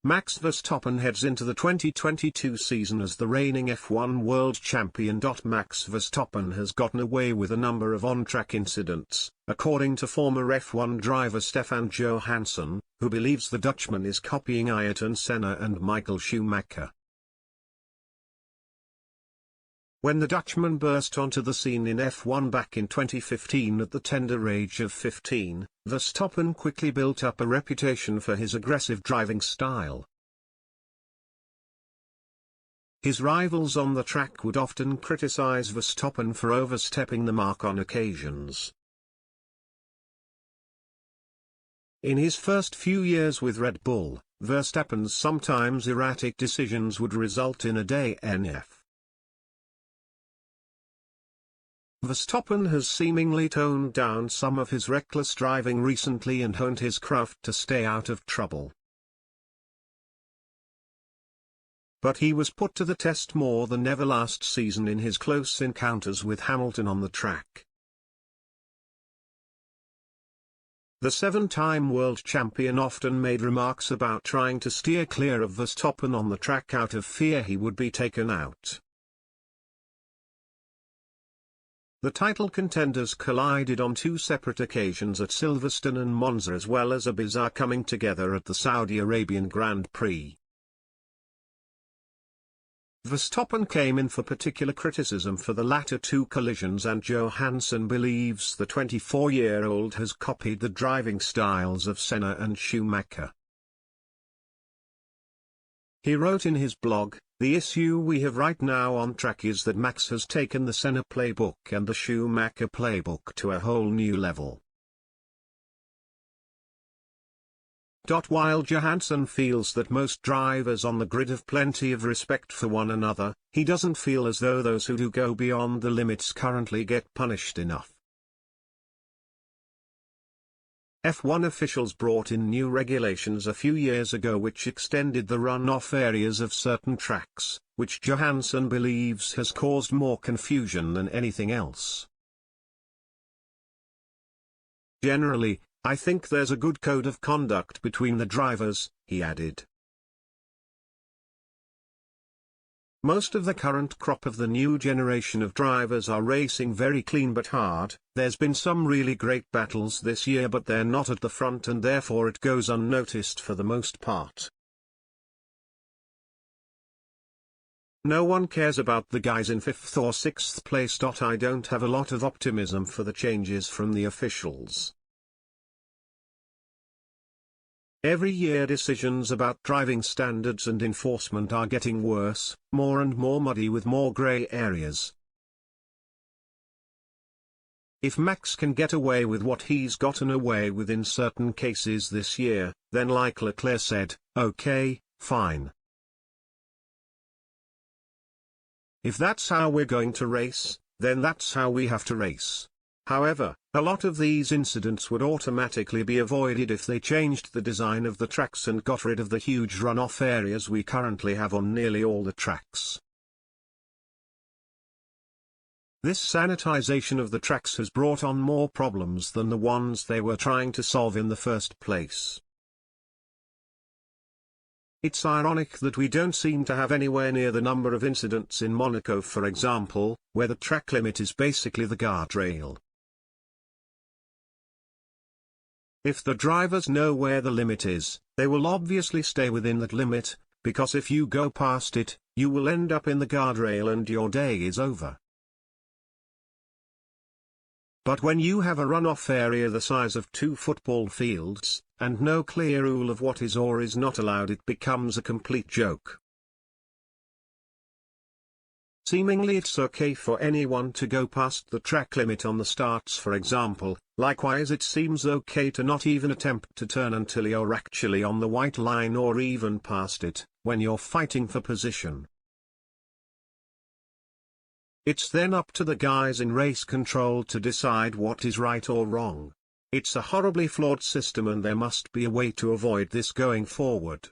Max Verstappen heads into the 2022 season as the reigning F1 world champion. Max Verstappen has gotten away with a number of on-track incidents, according to former F1 driver Stefan Johansson, who believes the Dutchman is copying Ayrton Senna and Michael Schumacher. When the Dutchman burst onto the scene in F1 back in 2015 at the tender age of 15, Verstappen quickly built up a reputation for his aggressive driving style. His rivals on the track would often criticize Verstappen for overstepping the mark on occasions. In his first few years with Red Bull, Verstappen's sometimes erratic decisions would result in a DNF. Verstappen has seemingly toned down some of his reckless driving recently and honed his craft to stay out of trouble. But he was put to the test more than ever last season in his close encounters with Hamilton on the track. The seven-time world champion often made remarks about trying to steer clear of Verstappen on the track out of fear he would be taken out. The title contenders collided on two separate occasions at Silverstone and Monza, as well as a bizarre coming together at the Saudi Arabian Grand Prix. Verstappen came in for particular criticism for the latter two collisions, and Johansson believes the 24-year-old has copied the driving styles of Senna and Schumacher. He wrote in his blog, "The issue we have right now on track is that Max has taken the Senna playbook and the Schumacher playbook to a whole new level." While Johansson feels that most drivers on the grid have plenty of respect for one another, he doesn't feel as though those who do go beyond the limits currently get punished enough. F1 officials brought in new regulations a few years ago which extended the run-off areas of certain tracks, which Johansson believes has caused more confusion than anything else. "Generally, I think there's a good code of conduct between the drivers," he added. Most of the current crop of the new generation of drivers are racing very clean but hard. There's been some really great battles this year, but they're not at the front and therefore it goes unnoticed for the most part. No one cares about the guys in 5th or 6th place. I don't have a lot of optimism for the changes from the officials. Every year decisions about driving standards and enforcement are getting worse, more and more muddy with more grey areas. If Max can get away with what he's gotten away with in certain cases this year, then like Leclerc said, okay, fine. If that's how we're going to race, then that's how we have to race. However, a lot of these incidents would automatically be avoided if they changed the design of the tracks and got rid of the huge runoff areas we currently have on nearly all the tracks. This sanitization of the tracks has brought on more problems than the ones they were trying to solve in the first place. It's ironic that we don't seem to have anywhere near the number of incidents in Monaco, for example, where the track limit is basically the guardrail. If the drivers know where the limit is, they will obviously stay within that limit, because if you go past it, you will end up in the guardrail and your day is over. But when you have a runoff area the size of 2 football fields, and no clear rule of what is or is not allowed, it becomes a complete joke. Seemingly it's okay for anyone to go past the track limit on the starts, for example. Likewise, it seems okay to not even attempt to turn until you're actually on the white line or even past it, when you're fighting for position. It's then up to the guys in race control to decide what is right or wrong. It's a horribly flawed system and there must be a way to avoid this going forward.